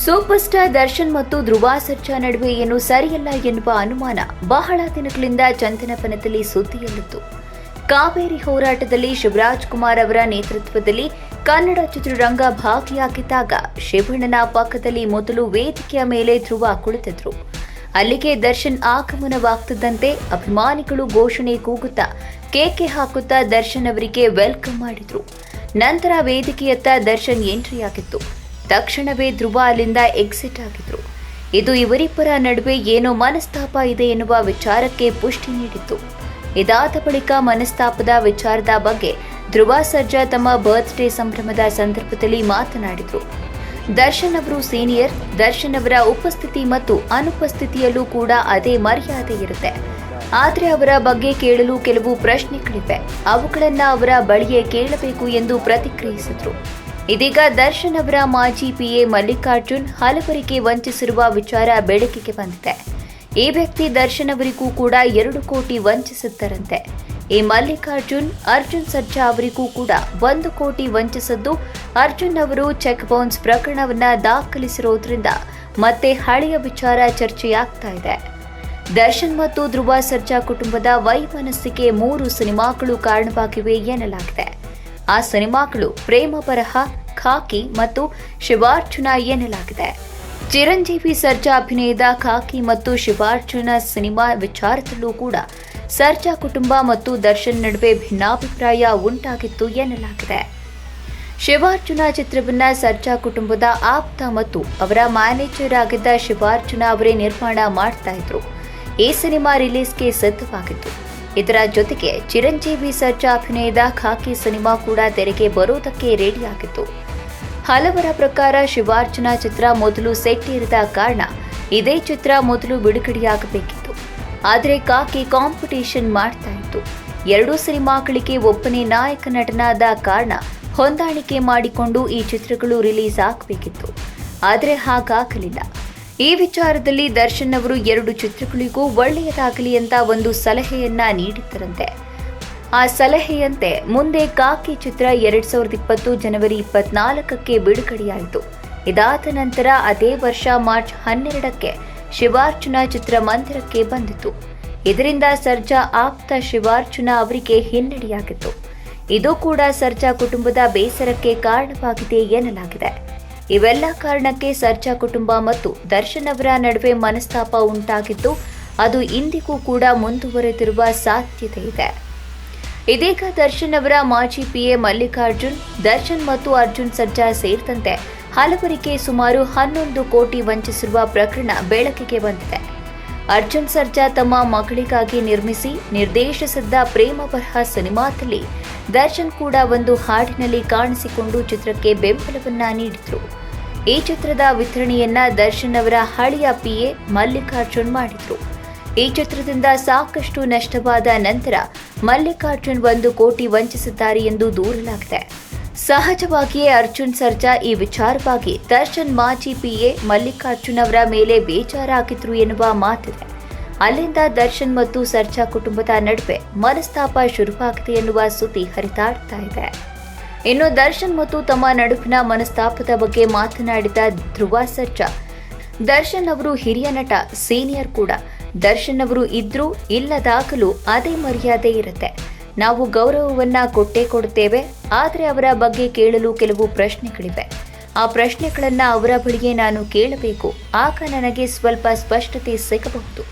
Super star Darshan ಮತ್ತು ಧ್ರುವ ಸರ್ಜಾ ನಡುವೆ ಏನು ಸರಿಯಲ್ಲ ಎನ್ನುವ ಅನುಮಾನ ಬಹಳ ದಿನಗಳಿಂದ ಚಂದನಪನದಲ್ಲಿ ಸುದ್ದಿಯಲ್ಲಿತ್ತು. ಕಾವೇರಿ ಹೋರಾಟದಲ್ಲಿ ಶಿವರಾಜ್ ಕುಮಾರ್ ಅವರ ನೇತೃತ್ವದಲ್ಲಿ ಕನ್ನಡ ಚಿತ್ರರಂಗ ಭಾಗಿಯಾಗಿದ್ದಾಗ ಶಿವಣ್ಣನ ಪಕ್ಕದಲ್ಲಿ ಮೊದಲು ವೇದಿಕೆಯ ಮೇಲೆ ಧ್ರುವ ಕುಳಿತಿದ್ರು. ಅಲ್ಲಿಗೆ ದರ್ಶನ್ ಆಗಮನವಾಗ್ತಿದ್ದಂತೆ ಅಭಿಮಾನಿಗಳು ಘೋಷಣೆ ಕೂಗುತ್ತಾ ಕೇಕೆ ಹಾಕುತ್ತಾ ದರ್ಶನ್ ಅವರಿಗೆ ವೆಲ್ಕಮ್ ಮಾಡಿದ್ರು. ನಂತರ ವೇದಿಕೆಯತ್ತ ದರ್ಶನ್ ಎಂಟ್ರಿಯಾಗಿತ್ತು. ತಕ್ಷಣವೇ ಧ್ರುವ ಅಲ್ಲಿಂದ ಎಕ್ಸಿಟ್ ಆಗಿದ್ರು. ಇದು ಇವರಿಬ್ಬರ ನಡುವೆ ಏನೋ ಮನಸ್ತಾಪ ಇದೆ ಎನ್ನುವ ವಿಚಾರಕ್ಕೆ ಪುಷ್ಟಿ ನೀಡಿತ್ತು. ಇದಾದ ಬಳಿಕ ಮನಸ್ತಾಪದ ವಿಚಾರದ ಬಗ್ಗೆ ಧ್ರುವ ಸರ್ಜಾ ತಮ್ಮ ಬರ್ತ್ಡೇ ಸಂಭ್ರಮದ ಸಂದರ್ಭದಲ್ಲಿ ಮಾತನಾಡಿದ್ರು. ದರ್ಶನ್ ಅವರು ಸೀನಿಯರ್, ದರ್ಶನ್ ಅವರ ಉಪಸ್ಥಿತಿ ಮತ್ತು ಅನುಪಸ್ಥಿತಿಯಲ್ಲೂ ಕೂಡ ಅದೇ ಮರ್ಯಾದೆ ಇರುತ್ತೆ. ಆದರೆ ಅವರ ಬಗ್ಗೆ ಕೇಳಲು ಕೆಲವು ಪ್ರಶ್ನೆಗಳಿವೆ, ಅವುಗಳನ್ನ ಅವರ ಬಳಿಯೇ ಕೇಳಬೇಕು ಎಂದು ಪ್ರತಿಕ್ರಿಯಿಸಿದ್ರು. ಇದೀಗ ದರ್ಶನ್ ಅವರ ಮಾಜಿ ಪಿಎ ಮಲ್ಲಿಕಾರ್ಜುನ್ ಹಲವರಿಗೆ ವಂಚಿಸಿರುವ ವಿಚಾರ ಬೆಳಕಿಗೆ ಬಂದಿದೆ. ಈ ವ್ಯಕ್ತಿ ದರ್ಶನ್ ಅವರಿಗೂ ಕೂಡ 2 ಕೋಟಿ ವಂಚಿಸಿದ್ದರಂತೆ. ಈ ಮಲ್ಲಿಕಾರ್ಜುನ್ ಅರ್ಜುನ್ ಸರ್ಜಾ ಅವರಿಗೂ ಕೂಡ 1 ಕೋಟಿ ವಂಚಿಸಿದ್ದು, ಅರ್ಜುನ್ ಅವರು ಚೆಕ್ ಬೌನ್ಸ್ ಪ್ರಕರಣವನ್ನ ದಾಖಲಿಸಿರೋದ್ರಿಂದ ಮತ್ತೆ ಹಳೆಯ ವಿಚಾರ ಚರ್ಚೆಯಾಗ್ತಾ ಇದೆ. ದರ್ಶನ್ ಮತ್ತು ಧ್ರುವ ಸರ್ಜಾ ಕುಟುಂಬದ ವೈಮನಸ್ಸಿಗೆ 3 ಸಿನಿಮಾಗಳು ಕಾರಣವಾಗಿವೆ ಎನ್ನಲಾಗಿದೆ. ಆ ಸಿನಿಮಾಗಳು ಪ್ರೇಮ ಬರಹ, ಖಾಕಿ ಮತ್ತು ಶಿವಾರ್ಜುನ ಎನ್ನಲಾಗಿದೆ. ಚಿರಂಜೀವಿ ಸರ್ಜಾ ಅಭಿನಯದ ಖಾಕಿ ಮತ್ತು ಶಿವಾರ್ಜುನ ಸಿನಿಮಾ ವಿಚಾರದಲ್ಲೂ ಕೂಡ ಸರ್ಜಾ ಕುಟುಂಬ ಮತ್ತು ದರ್ಶನ್ ನಡುವೆ ಭಿನ್ನಾಭಿಪ್ರಾಯ ಉಂಟಾಗಿತ್ತು ಎನ್ನಲಾಗಿದೆ. ಶಿವಾರ್ಜುನ ಚಿತ್ರವನ್ನ ಸರ್ಜಾ ಕುಟುಂಬದ ಆಪ್ತ ಮತ್ತು ಅವರ ಮ್ಯಾನೇಜರ್ ಆಗಿದ್ದ ಶಿವಾರ್ಜುನ ಅವರೇ ನಿರ್ಮಾಣ ಮಾಡ್ತಾ ಇದ್ರು. ಈ ಸಿನಿಮಾ ರಿಲೀಸ್ಗೆ ಸಿದ್ಧವಾಗಿತ್ತು. ಇದರ ಜೊತೆಗೆ ಚಿರಂಜೀವಿ ಸರ್ಜಾ ಅಭಿನಯದ ಖಾಕಿ ಸಿನಿಮಾ ಕೂಡ ತೆರೆಗೆ ಬರೋದಕ್ಕೆ ರೆಡಿಯಾಗಿತ್ತು. ಹಲವರ ಪ್ರಕಾರ ಶಿವಾರ್ಜುನ ಚಿತ್ರ ಮೊದಲು ಸೆಟ್ ಏರಿದ ಕಾರಣ ಇದೇ ಚಿತ್ರ ಮೊದಲು ಬಿಡುಗಡೆಯಾಗಬೇಕಿತ್ತು. ಆದರೆ ಖಾಕಿ ಕಾಂಪಿಟೇಷನ್ ಮಾಡ್ತಾ ಇತ್ತು. 2 ಸಿನಿಮಾಗಳಿಗೆ ಒಬ್ಬನೇ ನಾಯಕ ನಟನಾದ ಕಾರಣ ಹೊಂದಾಣಿಕೆ ಮಾಡಿಕೊಂಡು ಈ ಚಿತ್ರಗಳು ರಿಲೀಸ್ ಆಗಬೇಕಿತ್ತು. ಆದರೆ ಹಾಗಾಗಲಿಲ್ಲ. ಈ ವಿಚಾರದಲ್ಲಿ ದರ್ಶನ್ ಅವರು 2 ಚಿತ್ರಗಳಿಗೂ ಒಳ್ಳೆಯದಾಗಲಿ ಅಂತ ಒಂದು ಸಲಹೆಯನ್ನ ನೀಡಿದ್ದರಂತೆ. ಆ ಸಲಹೆಯಂತೆ ಮುಂದೆ ಖಾಕಿ ಚಿತ್ರ 2020 ಜನವರಿ 24ಕ್ಕೆ ಬಿಡುಗಡೆಯಾಯಿತು. ಇದಾದ ನಂತರ ಅದೇ ವರ್ಷ ಮಾರ್ಚ್ 12ಕ್ಕೆ ಶಿವಾರ್ಜುನ ಚಿತ್ರಮಂದಿರಕ್ಕೆ ಬಂದಿತು. ಇದರಿಂದ ಸರ್ಜಾ ಆಪ್ತ ಶಿವಾರ್ಜುನ ಅವರಿಗೆ ಹಿನ್ನಡೆಯಾಗಿತ್ತು. ಇದು ಕೂಡ ಸರ್ಜಾ ಕುಟುಂಬದ ಬೇಸರಕ್ಕೆ ಕಾರಣವಾಗಿದೆ ಎನ್ನಲಾಗಿದೆ. ಇವೆಲ್ಲ ಕಾರಣಕ್ಕೆ ಸರ್ಜಾ ಕುಟುಂಬ ಮತ್ತು ದರ್ಶನ್ ಅವರ ನಡುವೆ ಮನಸ್ತಾಪ ಉಂಟಾಗಿದ್ದು, ಅದು ಇಂದಿಗೂ ಕೂಡ ಮುಂದುವರೆದಿರುವ ಸಾಧ್ಯತೆ ಇದೆ. ಇದೀಗ ದರ್ಶನ್ ಅವರ ಮಾಜಿ ಪಿಎ ಮಲ್ಲಿಕಾರ್ಜುನ್, ದರ್ಶನ್ ಮತ್ತು ಅರ್ಜುನ್ ಸರ್ಜಾ ಸೇರಿದಂತೆ ಹಲವರಿಗೆ ಸುಮಾರು 11 ಕೋಟಿ ವಂಚಿಸಿರುವ ಪ್ರಕರಣ ಬೆಳಕಿಗೆ ಬಂದಿದೆ. ಅರ್ಜುನ್ ಸರ್ಜಾ ತಮ್ಮ ಮಗಳಿಗಾಗಿ ನಿರ್ಮಿಸಿ ನಿರ್ದೇಶಿಸಿದ್ದ ಪ್ರೇಮ ಬರಹ ಸಿನಿಮಾದಲ್ಲಿ ದರ್ಶನ್ ಕೂಡ ಒಂದು ಹಾಡಿನಲ್ಲಿ ಕಾಣಿಸಿಕೊಂಡು ಚಿತ್ರಕ್ಕೆ ಬೆಂಬಲವನ್ನ ನೀಡಿದ್ರು. ಈ ಚಿತ್ರದ ವಿತರಣೆಯನ್ನ ದರ್ಶನ್ ಅವರ ಹಳೆಯ ಪಿಎ ಮಲ್ಲಿಕಾರ್ಜುನ್ ಮಾಡಿದ್ರು. ಈ ಚಿತ್ರದಿಂದ ಸಾಕಷ್ಟು ನಷ್ಟವಾದ ನಂತರ ಮಲ್ಲಿಕಾರ್ಜುನ್ 1 ಕೋಟಿ ವಂಚಿಸಿದ್ದಾರೆ ಎಂದು ದೂರಲಾಗಿದೆ. ಸಹಜವಾಗಿಯೇ ಅರ್ಜುನ್ ಸರ್ಜಾ ಈ ವಿಚಾರವಾಗಿ ದರ್ಶನ್ ಮಾಜಿ ಪಿಎ ಮಲ್ಲಿಕಾರ್ಜುನ್ ಅವರ ಮೇಲೆ ಬೇಜಾರಾಗಿದ್ರು ಎನ್ನುವ ಮಾತಿದೆ. ಅಲ್ಲಿಂದ ದರ್ಶನ್ ಮತ್ತು ಸರ್ಜಾ ಕುಟುಂಬದ ನಡುವೆ ಮನಸ್ತಾಪ ಶುರುವಾಗಿದೆ ಎನ್ನುವ ಸುದ್ದಿ ಹರಿದಾಡ್ತಾ ಇದೆ. ಇನ್ನು ದರ್ಶನ್ ಮತ್ತು ತಮ್ಮ ನಡುವಿನ ಮನಸ್ತಾಪದ ಬಗ್ಗೆ ಮಾತನಾಡಿದ ಧ್ರುವ ಸರ್ಜಾ, ದರ್ಶನ್ ಅವರು ಹಿರಿಯ ನಟ, ಸೀನಿಯರ್ ಕೂಡ. ದರ್ಶನ್ ಅವರು ಇದ್ರೂ ಇಲ್ಲದಾಗಲೂ ಅದೇ ಮರ್ಯಾದೆ ಇರುತ್ತೆ. ನಾವು ಗೌರವವನ್ನ ಕೊಟ್ಟೇ ಕೊಡುತ್ತೇವೆ. ಆದರೆ ಅವರ ಬಗ್ಗೆ ಕೇಳಲು ಕೆಲವು ಪ್ರಶ್ನೆಗಳಿವೆ. ಆ ಪ್ರಶ್ನೆಗಳನ್ನ ಅವರ ಬಳಿಯೇ ನಾನು ಕೇಳಬೇಕು. ಆಗ ನನಗೆ ಸ್ವಲ್ಪ ಸ್ಪಷ್ಟತೆ ಸಿಗಬಹುದು.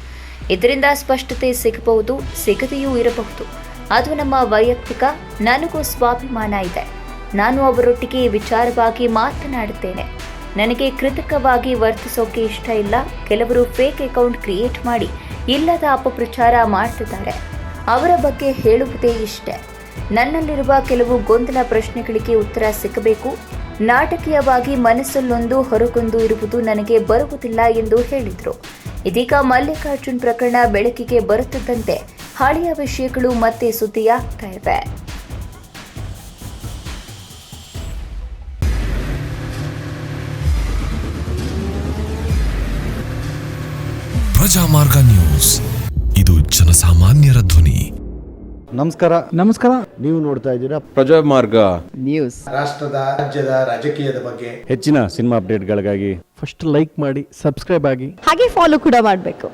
ಇದರಿಂದ ಸ್ಪಷ್ಟತೆ ಸಿಗಬಹುದು, ಸಿಗದೆಯೂ ಇರಬಹುದು. ಅದು ನಮ್ಮ ವೈಯಕ್ತಿಕ. ನನಗೂ ಸ್ವಾಭಿಮಾನ ಇದೆ. ನಾನು ಅವರೊಟ್ಟಿಗೆ ಈ ವಿಚಾರವಾಗಿ ಮಾತನಾಡುತ್ತೇನೆ. ನನಗೆ ಕೃತಕವಾಗಿ ವರ್ತಿಸೋಕೆ ಇಷ್ಟ ಇಲ್ಲ. ಕೆಲವರು ಫೇಕ್ ಅಕೌಂಟ್ ಕ್ರಿಯೇಟ್ ಮಾಡಿ ಇಲ್ಲದ ಅಪಪ್ರಚಾರ ಮಾಡ್ತಿದ್ದಾರೆ. ಅವರ ಬಗ್ಗೆ ಹೇಳುವುದೇ ಇಷ್ಟೆ. ನನ್ನಲ್ಲಿರುವ ಕೆಲವು ಗೊಂದಲ ಪ್ರಶ್ನೆಗಳಿಗೆ ಉತ್ತರ ಸಿಗಬೇಕು. ನಾಟಕೀಯವಾಗಿ ಮನಸ್ಸಲ್ಲೊಂದು ಹೊರಗೊಂದು ಇರುವುದು ನನಗೆ ಬರುವುದಿಲ್ಲ ಎಂದು ಹೇಳಿದರು. ಇದೀಗ ಮಲ್ಲಿಕಾರ್ಜುನ್ ಪ್ರಕರಣ ಬೆಳಕಿಗೆ ಬರುತ್ತಿದ್ದಂತೆ ಹಳೆಯ ವಿಷಯಗಳು ಮತ್ತೆ ಸುದ್ದಿಯಾಗ್ತಾ ಇವೆ. ಪ್ರಜಾಮಾರ್ಗ ನ್ಯೂಸ್, ಇದು ಜನಸಾಮಾನ್ಯರ ಧ್ವನಿ. ನಮಸ್ಕಾರ. ನೀವು ನೋಡ್ತಾ ಇದ್ದೀರಾ ಪ್ರಜಾಮಾರ್ಗ ನ್ಯೂಸ್. ರಾಷ್ಟ್ರದ ರಾಜ್ಯದ ರಾಜಕೀಯದ ಬಗ್ಗೆ ಹೆಚ್ಚಿನ ಸಿನಿಮಾ ಅಪ್ಡೇಟ್ಗಳಿಗಾಗಿ ಫಸ್ಟ್ ಲೈಕ್ ಮಾಡಿ, ಸಬ್ಸ್ಕ್ರೈಬ್ ಆಗಿ. ಹಾಗೆ ಫಾಲೋ ಕೂಡ ಮಾಡಬೇಕು.